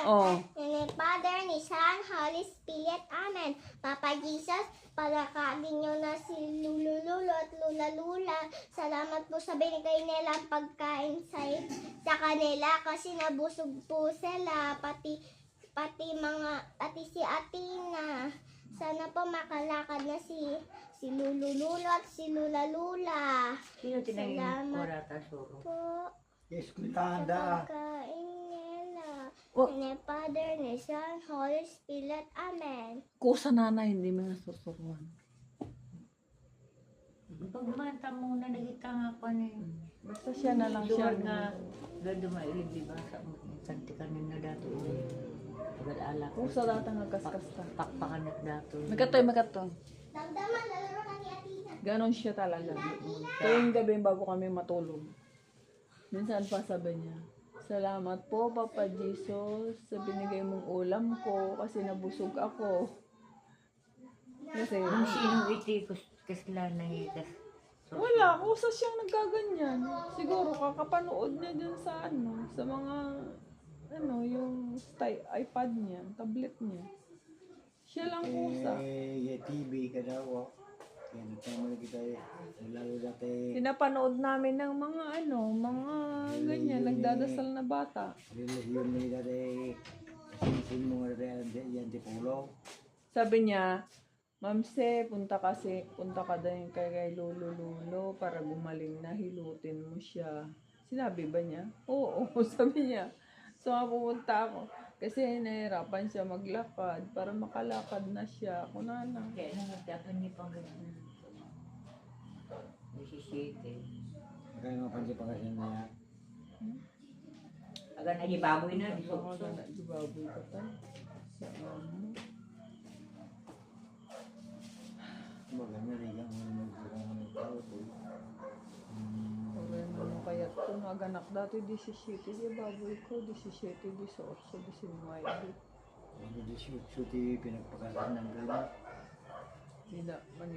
Oh. In the Father, ni Son, Holy Spirit. Amen. Papa Jesus, palakadin nyo na si Lulu at Lula. Salamat po sa binigay nilang pagkain sa kanila kasi nabusog po sila. Pati si Atina. Sana po makalakad na si Lulu at si Lula. Sino tinangin Salamat. Kurata Soro? Po Yes, sa kulanda. pagkain nila. Wa- In the Father, ni Son, Holy Spirit. Amen. Kusa nanay, hindi mo nasusuruan. Pagmanta mo na nagita nga ko ni. Basta siya na lang siya. Luwag nga gado mailid di ba sa kanti kanin na dato ulit. Pag-alala ko. Kusa data nga kaskasta. Pakpakan at dato. Magkatoy. Damdaman, lalaro ka ni Atina. Ganon siya talaga. Tuwing gabi bago kami matulog. Minsan pa sabi niya, salamat po Papa Jesus sa binigay mong ulam ko kasi nabusog ako. Kasi Ang sinong iti kasla na hitas. wala, kusa siyang nagkaganyan. Siguro kakapanood niya dyan sa sa mga yung iPad niya, tablet niya. Siya lang kusa. TV ka daw. Oh. Yan, tama na kita eh. Lalo dati. Pinapanood namin ng mga mga ganyan, nagdadasal na bata. Religion ni dati. Sinsin mo nga dati yan di pulo. Sabi niya, Mamse, punta ka din kay Lolo para gumaling na, hilutin mo siya. Sinabi ba niya? Oo, sabi niya. So, pupunta ako. Kasi nahirapan siya maglakad para makalakad na siya. Kunana. Kaya nang nagdakan niya pang ganyan. 17. Kaya nga pansipangasin na yan. Aga na di baboy na. Di Baka so. na ibaboy ka pa. Sa Maganda rin yan. Maganda tao po. Kaya ito naganak dati 17, di baboy ko 17, 18, 19. Ano di shoot pinagpakasan ng gano'n. Hindi na